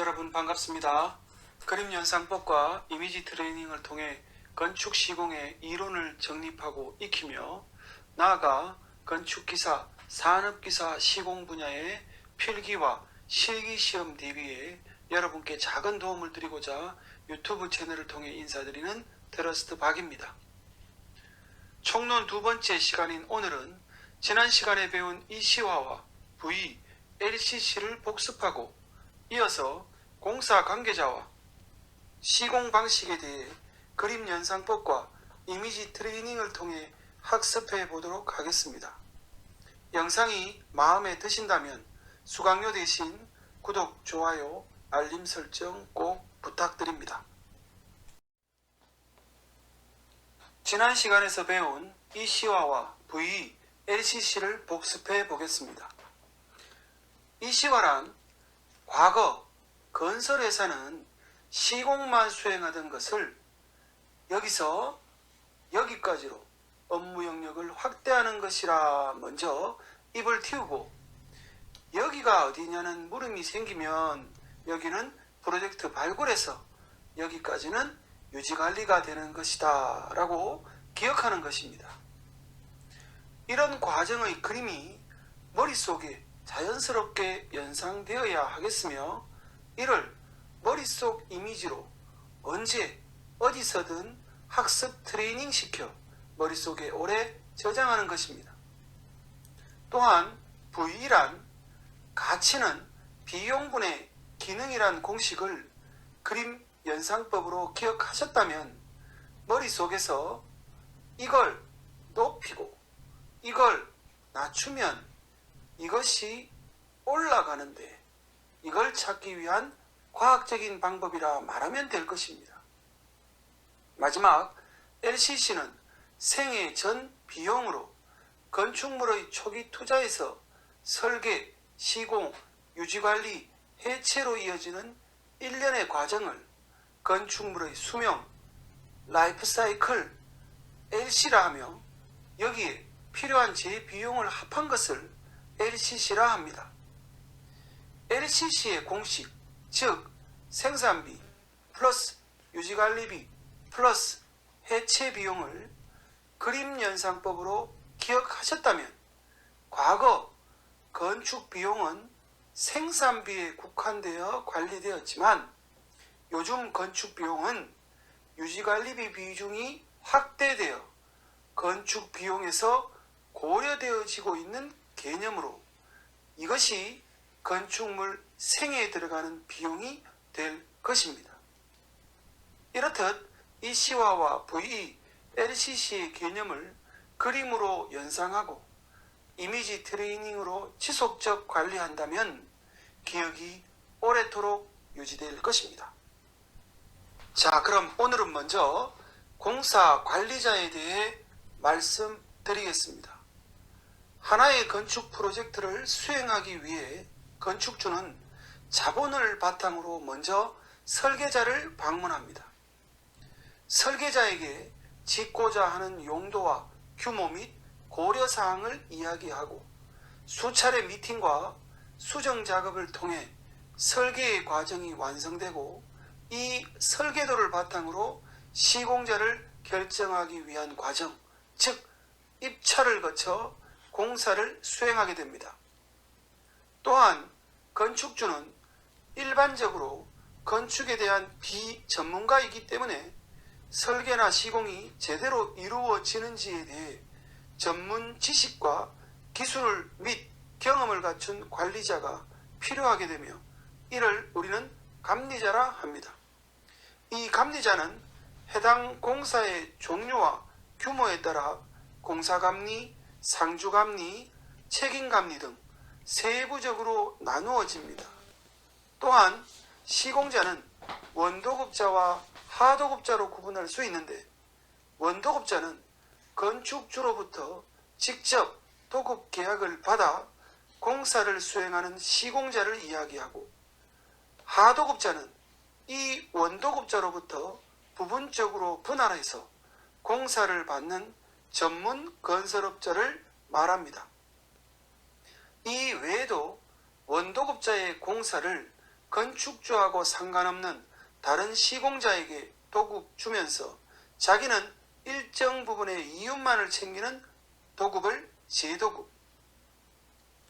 여러분 반갑습니다. 그림연상법과 이미지 트레이닝을 통해 건축 시공의 이론을 정립하고 익히며 나아가 건축기사, 산업기사 시공 분야의 필기와 실기시험 대비에 여러분께 작은 도움을 드리고자 유튜브 채널을 통해 인사드리는 트러스트 박입니다. 총론 두 번째 시간인 오늘은 지난 시간에 배운 이시화와 V, LCC를 복습하고 이어서 공사 관계자와 시공 방식에 대해 그림 연상법과 이미지 트레이닝을 통해 학습해 보도록 하겠습니다. 영상이 마음에 드신다면 수강료 대신 구독, 좋아요, 알림 설정 꼭 부탁드립니다. 지난 시간에서 배운 이시화와 V, LCC를 복습해 보겠습니다. 이시화란 과거 건설회사는 시공만 수행하던 것을 여기서 여기까지로 업무 영역을 확대하는 것이라 먼저 입을 틔우고, 여기가 어디냐는 물음이 생기면 여기는 프로젝트 발굴에서 여기까지는 유지관리가 되는 것이다 라고 기억하는 것입니다. 이런 과정의 그림이 머릿속에 자연스럽게 연상되어야 하겠으며, 이를 머릿속 이미지로 언제 어디서든 학습 트레이닝 시켜 머릿속에 오래 저장하는 것입니다. 또한 V란 가치는 비용분의 기능이란 공식을 그림 연상법으로 기억하셨다면 머릿속에서 이걸 높이고 이걸 낮추면 이것이 올라가는데, 이걸 찾기 위한 과학적인 방법이라 말하면 될 것입니다. 마지막 LCC는 생애 전 비용으로 건축물의 초기 투자에서 설계, 시공, 유지관리, 해체로 이어지는 일련의 과정을 건축물의 수명, 라이프 사이클, LC라 하며 여기에 필요한 재비용을 합한 것을 LCC라 합니다. LCC의 공식, 즉 생산비 플러스 유지관리비 플러스 해체 비용을 그림 연상법으로 기억하셨다면 과거 건축 비용은 생산비에 국한되어 관리되었지만 요즘 건축 비용은 유지관리비 비중이 확대되어 건축 비용에서 고려되어지고 있는 개념으로 이것이 건축물 생애에 들어가는 비용이 될 것입니다. 이렇듯 이시화와 V, LCC의 개념을 그림으로 연상하고 이미지 트레이닝으로 지속적 관리한다면 기억이 오래도록 유지될 것입니다. 자, 그럼 오늘은 먼저 공사 관리자에 대해 말씀드리겠습니다. 하나의 건축 프로젝트를 수행하기 위해 건축주는 자본을 바탕으로 먼저 설계자를 방문합니다. 설계자에게 짓고자 하는 용도와 규모 및 고려사항을 이야기하고 수차례 미팅과 수정 작업을 통해 설계의 과정이 완성되고, 이 설계도를 바탕으로 시공자를 결정하기 위한 과정, 즉 입찰을 거쳐 공사를 수행하게 됩니다. 또한 건축주는 일반적으로 건축에 대한 비전문가이기 때문에 설계나 시공이 제대로 이루어지는지에 대해 전문 지식과 기술 및 경험을 갖춘 관리자가 필요하게 되며, 이를 우리는 감리자라 합니다. 이 감리자는 해당 공사의 종류와 규모에 따라 공사감리, 상주감리, 책임감리 등 세부적으로 나누어집니다. 또한 시공자는 원도급자와 하도급자로 구분할 수 있는데, 원도급자는 건축주로부터 직접 도급 계약을 받아 공사를 수행하는 시공자를 이야기하고, 하도급자는 이 원도급자로부터 부분적으로 분할해서 공사를 받는 전문 건설업자를 말합니다. 이 외에도 원도급자의 공사를 건축주하고 상관없는 다른 시공자에게 도급 주면서 자기는 일정 부분의 이윤만을 챙기는 도급을 재도급,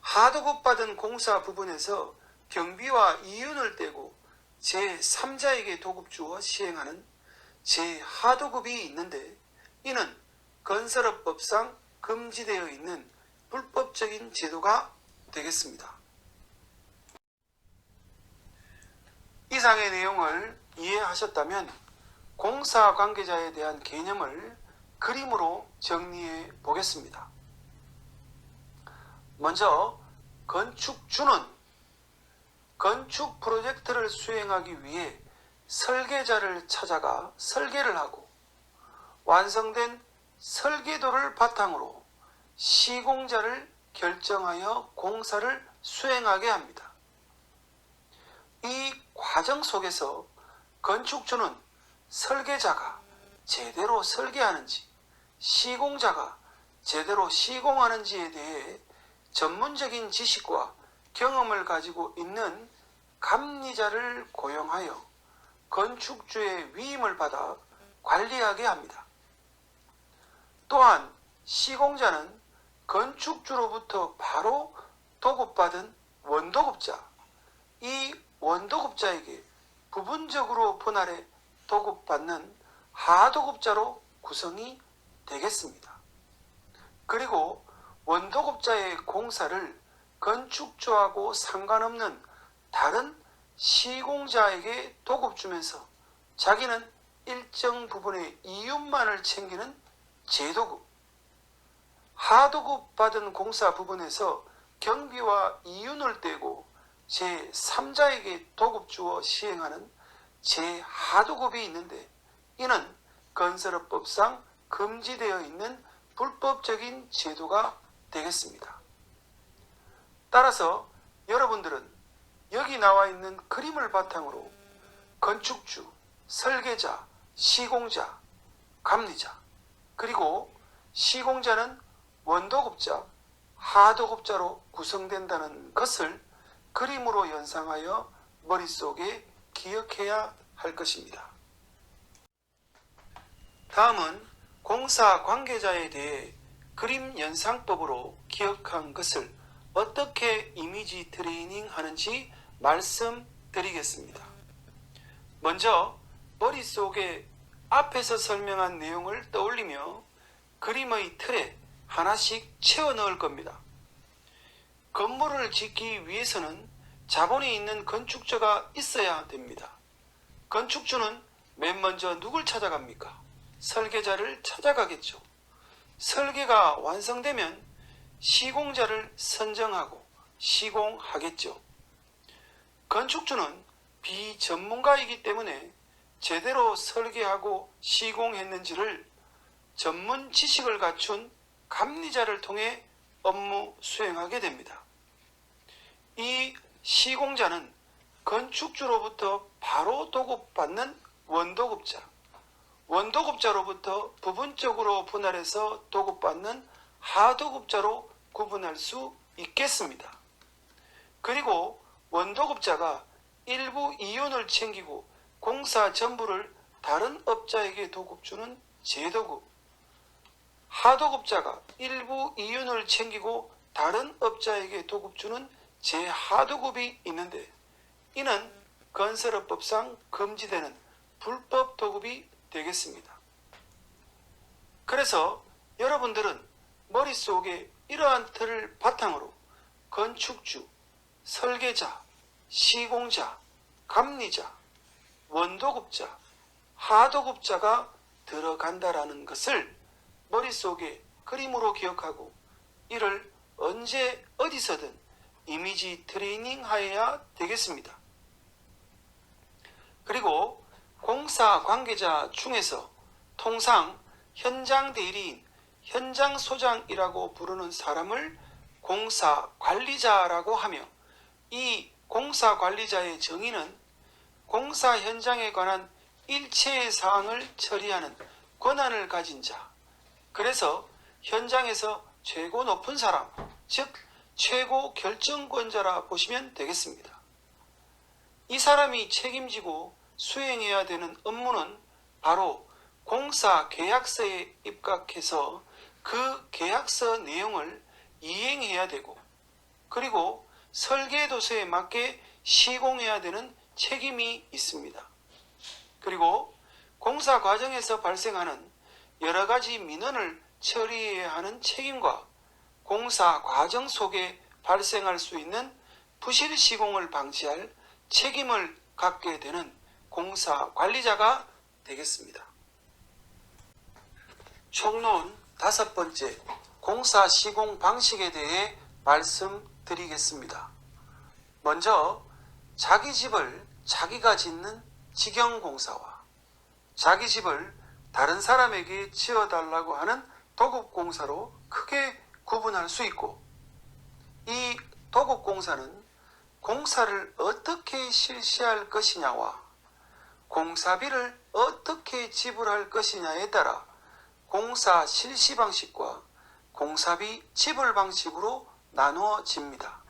하도급 받은 공사 부분에서 경비와 이윤을 떼고 제3자에게 도급 주어 시행하는 제하도급이 있는데, 이는 건설업법상 금지되어 있는 불법적인 제도가 되겠습니다. 이상의 내용을 이해하셨다면 공사 관계자에 대한 개념을 그림으로 정리해 보겠습니다. 먼저 건축주는 건축 프로젝트를 수행하기 위해 설계자를 찾아가 설계를 하고 완성된 설계도를 바탕으로 시공자를 결정하여 공사를 수행하게 합니다. 이 과정 속에서 건축주는 설계자가 제대로 설계하는지, 시공자가 제대로 시공하는지에 대해 전문적인 지식과 경험을 가지고 있는 감리자를 고용하여 건축주의 위임을 받아 관리하게 합니다. 또한 시공자는 건축주로부터 바로 도급받은 원도급자, 이 원도급자에게 부분적으로 분할해 도급받는 하도급자로 구성이 되겠습니다. 그리고 원도급자의 공사를 건축주하고 상관없는 다른 시공자에게 도급 주면서 자기는 일정 부분의 이윤만을 챙기는 제도급, 하도급 받은 공사 부분에서 경비와 이윤을 떼고 제3자에게 도급 주어 시행하는 제하도급이 있는데, 이는 건설업법상 금지되어 있는 불법적인 제도가 되겠습니다. 따라서 여러분들은 여기 나와 있는 그림을 바탕으로 건축주, 설계자, 시공자, 감리자, 그리고 시공자는 원도급자, 하도급자로 구성된다는 것을 그림으로 연상하여 머릿속에 기억해야 할 것입니다. 다음은 공사 관계자에 대해 그림 연상법으로 기억한 것을 어떻게 이미지 트레이닝 하는지 말씀드리겠습니다. 먼저 머릿속에 앞에서 설명한 내용을 떠올리며 그림의 틀에 하나씩 채워 넣을 겁니다. 건물을 짓기 위해서는 자본이 있는 건축주가 있어야 됩니다. 건축주는 맨 먼저 누굴 찾아갑니까? 설계자를 찾아가겠죠. 설계가 완성되면 시공자를 선정하고 시공하겠죠. 건축주는 비전문가이기 때문에 제대로 설계하고 시공했는지를 전문 지식을 갖춘 감리자를 통해 업무 수행하게 됩니다. 이 시공자는 건축주로부터 바로 도급받는 원도급자, 원도급자로부터 부분적으로 분할해서 도급받는 하도급자로 구분할 수 있겠습니다. 그리고 원도급자가 일부 이윤을 챙기고 공사 전부를 다른 업자에게 도급주는 제도급, 하도급자가 일부 이윤을 챙기고 다른 업자에게 도급주는 제하도급이 있는데, 이는 건설업법상 금지되는 불법 도급이 되겠습니다. 그래서 여러분들은 머릿속에 이러한 틀을 바탕으로 건축주, 설계자, 시공자, 감리자, 원도급자, 하도급자가 들어간다라는 것을 머릿속에 그림으로 기억하고 이를 언제 어디서든 이미지 트레이닝 하여야 되겠습니다. 그리고 공사 관계자 중에서 통상 현장 대리인, 현장 소장이라고 부르는 사람을 공사 관리자라고 하며, 이 공사 관리자의 정의는 공사 현장에 관한 일체의 사항을 처리하는 권한을 가진 자, 그래서 현장에서 최고 높은 사람, 즉 최고 결정권자라 보시면 되겠습니다. 이 사람이 책임지고 수행해야 되는 업무는 바로 공사 계약서에 입각해서 그 계약서 내용을 이행해야 되고, 그리고 설계도서에 맞게 시공해야 되는 책임이 있습니다. 그리고 공사 과정에서 발생하는 여러 가지 민원을 처리해야 하는 책임과 공사 과정 속에 발생할 수 있는 부실 시공을 방지할 책임을 갖게 되는 공사 관리자가 되겠습니다. 총론 5번째, 공사 시공 방식에 대해 말씀드리겠습니다. 먼저 자기 집을 자기가 짓는 직영공사와 자기 집을 다른 사람에게 지어달라고 하는 도급공사로 크게 구분할 수 있고, 이 도급공사는 공사를 어떻게 실시할 것이냐와 공사비를 어떻게 지불할 것이냐에 따라 공사 실시 방식과 공사비 지불 방식으로 나누어집니다.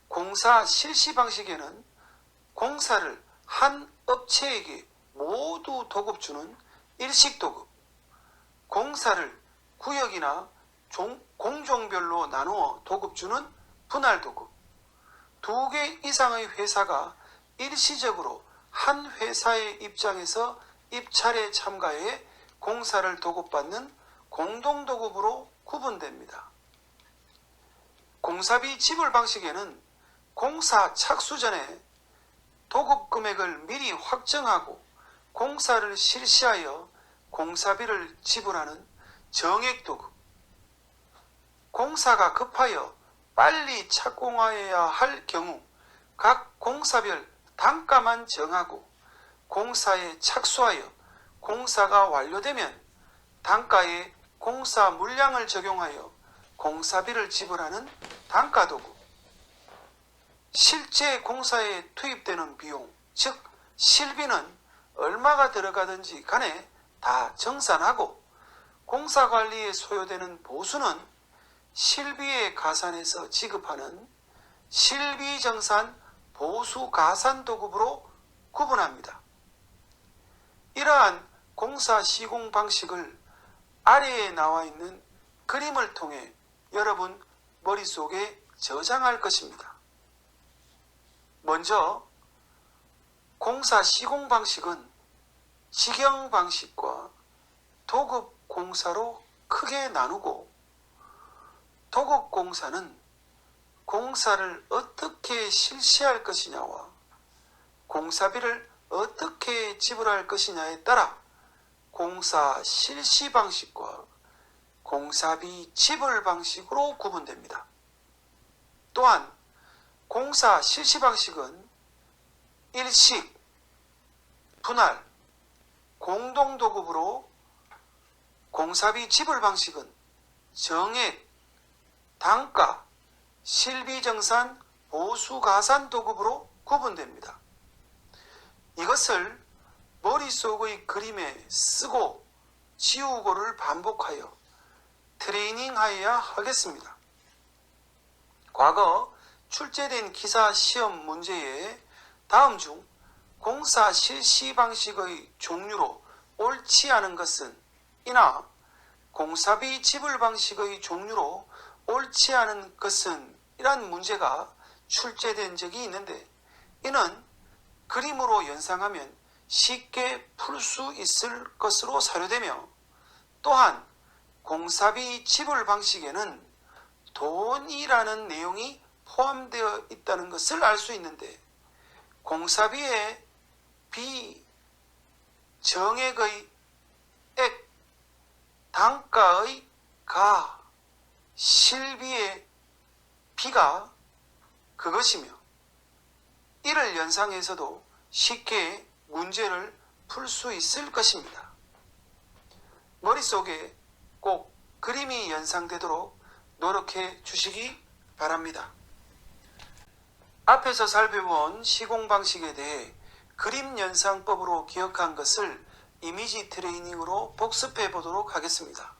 공사 실시 방식에는 공사를 한 업체에게 모두 도급주는 일식도급, 공사를 구역이나 공종별로 나누어 도급주는 분할도급, 2개 이상의 회사가 일시적으로 한 회사의 입장에서 입찰에 참가해 공사를 도급받는 공동도급으로 구분됩니다. 공사비 지불 방식에는 공사 착수 전에 도급 금액을 미리 확정하고 공사를 실시하여 공사비를 지불하는 정액도급, 공사가 급하여 빨리 착공하여야 할 경우 각 공사별 단가만 정하고 공사에 착수하여 공사가 완료되면 단가에 공사 물량을 적용하여 공사비를 지불하는 단가도급, 실제 공사에 투입되는 비용, 즉 실비는 얼마가 들어가든지 간에 다 정산하고 공사관리에 소요되는 보수는 실비에 가산해서 지급하는 실비정산 보수가산도급으로 구분합니다. 이러한 공사 시공 방식을 아래에 나와 있는 그림을 통해 여러분 머릿속에 저장할 것입니다. 먼저 공사 시공 방식은 직영 방식과 도급 공사로 크게 나누고, 도급 공사는 공사를 어떻게 실시할 것이냐와 공사비를 어떻게 지불할 것이냐에 따라 공사 실시 방식과 공사비 지불 방식으로 구분됩니다. 또한 공사 실시 방식은 일식, 분할, 공동도급으로, 공사비 지불 방식은 정액, 단가, 실비정산, 보수가산도급으로 구분됩니다. 이것을 머릿속의 그림에 쓰고 지우고를 반복하여 트레이닝하여야 하겠습니다. 과거 출제된 기사 시험 문제에 다음 중 공사 실시 방식의 종류로 옳지 않은 것은 이나 공사비 지불 방식의 종류로 옳지 않은 것은 이란 문제가 출제된 적이 있는데, 이는 그림으로 연상하면 쉽게 풀 수 있을 것으로 사료되며, 또한 공사비 지불 방식에는 돈이라는 내용이 포함되어 있다는 것을 알 수 있는데, 공사비의 비, 정액의 액, 단가의 가, 실비의 비가 그것이며, 이를 연상해서도 쉽게 문제를 풀 수 있을 것입니다. 머릿속에 꼭 그림이 연상되도록 노력해 주시기 바랍니다. 앞에서 살펴본 시공 방식에 대해 그림 연상법으로 기억한 것을 이미지 트레이닝으로 복습해 보도록 하겠습니다.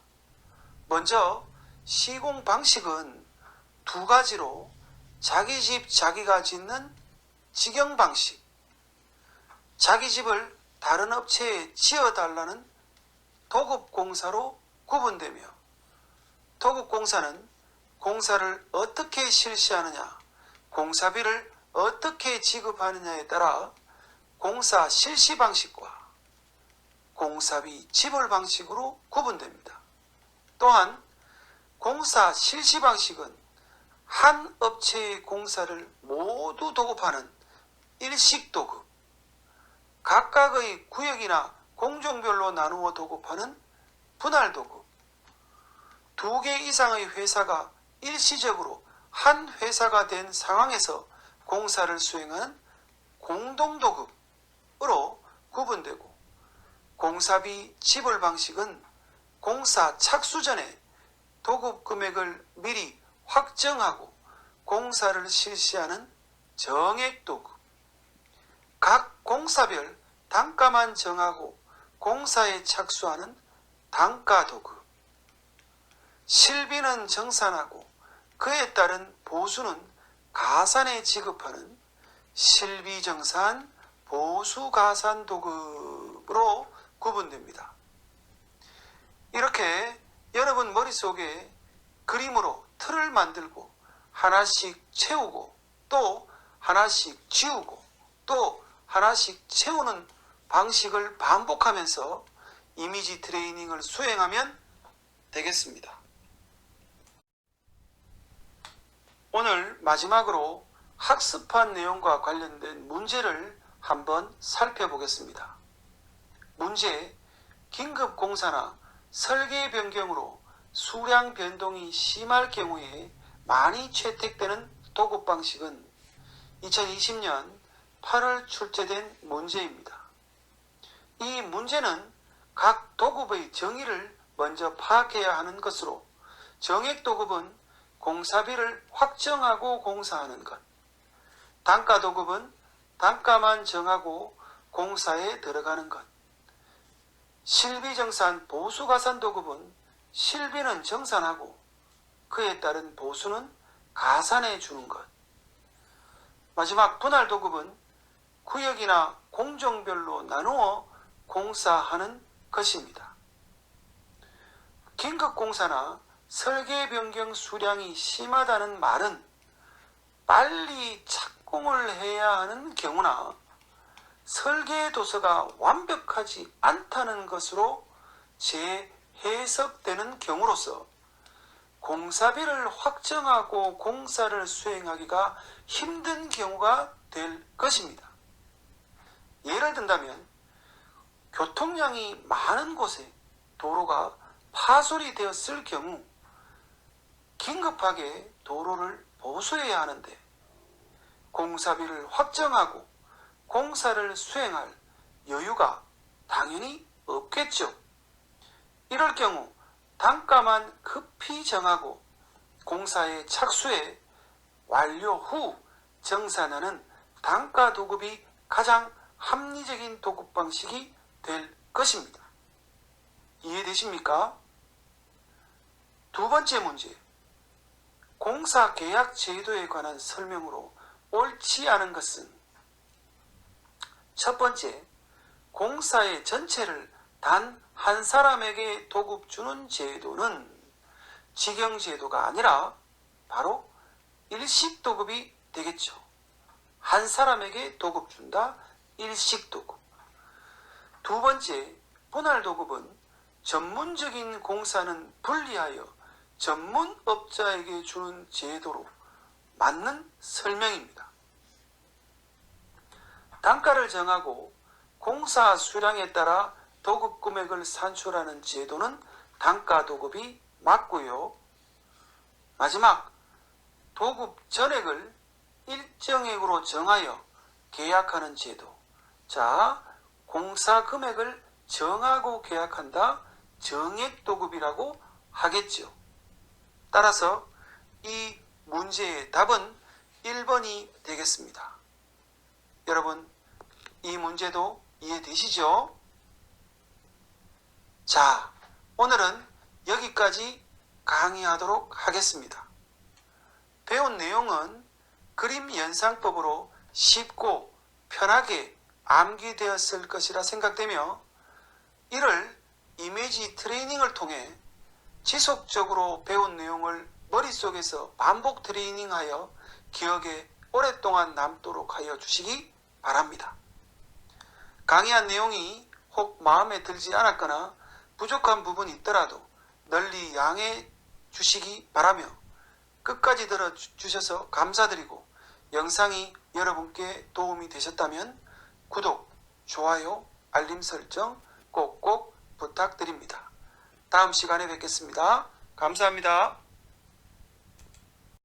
먼저 시공 방식은 2가지로 자기 집 자기가 짓는 직영 방식, 자기 집을 다른 업체에 지어달라는 도급공사로 구분되며, 도급공사는 공사를 어떻게 실시하느냐, 공사비를 어떻게 지급하느냐에 따라 공사 실시 방식과 공사비 지불 방식으로 구분됩니다. 또한 공사 실시 방식은 한 업체의 공사를 모두 도급하는 일식도급, 각각의 구역이나 공종별로 나누어 도급하는 분할도급, 2개 이상의 회사가 일시적으로 한 회사가 된 상황에서 공사를 수행하는 공동도급으로 구분되고, 공사비 지불 방식은 공사 착수 전에 도급 금액을 미리 확정하고 공사를 실시하는 정액도급, 각 공사별 단가만 정하고 공사에 착수하는 단가도급, 실비는 정산하고 그에 따른 보수는 가산에 지급하는 실비정산 보수가산도급으로 구분됩니다. 이렇게 여러분 머릿속에 그림으로 틀을 만들고 하나씩 채우고 또 하나씩 지우고 또 하나씩 채우는 방식을 반복하면서 이미지 트레이닝을 수행하면 되겠습니다. 오늘 마지막으로 학습한 내용과 관련된 문제를 한번 살펴보겠습니다. 문제: 긴급공사나 설계 변경으로 수량 변동이 심할 경우에 많이 채택되는 도급 방식은 2020년 8월 출제된 문제입니다. 이 문제는 각 도급의 정의를 먼저 파악해야 하는 것으로, 정액도급은 공사비를 확정하고 공사하는 것, 단가도급은 단가만 정하고 공사에 들어가는 것, 실비정산 보수가산도급은 실비는 정산하고 그에 따른 보수는 가산해 주는 것, 마지막 분할도급은 구역이나 공종별로 나누어 공사하는 것입니다. 긴급공사나 설계 변경 수량이 심하다는 말은 빨리 착공을 해야 하는 경우나 설계 도서가 완벽하지 않다는 것으로 재해석되는 경우로서 공사비를 확정하고 공사를 수행하기가 힘든 경우가 될 것입니다. 예를 든다면 교통량이 많은 곳에 도로가 파손이 되었을 경우 긴급하게 도로를 보수해야 하는데 공사비를 확정하고 공사를 수행할 여유가 당연히 없겠죠. 이럴 경우 단가만 급히 정하고 공사에 착수해 완료 후 정산하는 단가 도급이 가장 합리적인 도급 방식이 될 것입니다. 이해되십니까? 두 번째 문제: 공사 계약 제도에 관한 설명으로 옳지 않은 것은, 첫 번째, 공사의 전체를 단 한 사람에게 도급 주는 제도는 직영제도가 아니라 바로 일식도급이 되겠죠. 한 사람에게 도급 준다, 일식도급. 두 번째, 분할도급은 전문적인 공사는 분리하여 전문업자에게 주는 제도로 맞는 설명입니다. 단가를 정하고 공사 수량에 따라 도급 금액을 산출하는 제도는 단가 도급이 맞고요. 마지막, 도급 전액을 일정액으로 정하여 계약하는 제도. 자, 공사 금액을 정하고 계약한다, 정액도급이라고 하겠죠. 따라서 이 문제의 답은 1번이 되겠습니다. 여러분, 이 문제도 이해되시죠? 자, 오늘은 여기까지 강의하도록 하겠습니다. 배운 내용은 그림 연상법으로 쉽고 편하게 암기되었을 것이라 생각되며 이를 이미지 트레이닝을 통해 지속적으로 배운 내용을 머릿속에서 반복 트레이닝하여 기억에 오랫동안 남도록 하여 주시기 바랍니다. 강의한 내용이 혹 마음에 들지 않았거나 부족한 부분이 있더라도 널리 양해해 주시기 바라며 끝까지 들어주셔서 감사드리고 영상이 여러분께 도움이 되셨다면 구독, 좋아요, 알림 설정 꼭꼭 부탁드립니다. 다음 시간에 뵙겠습니다. 감사합니다.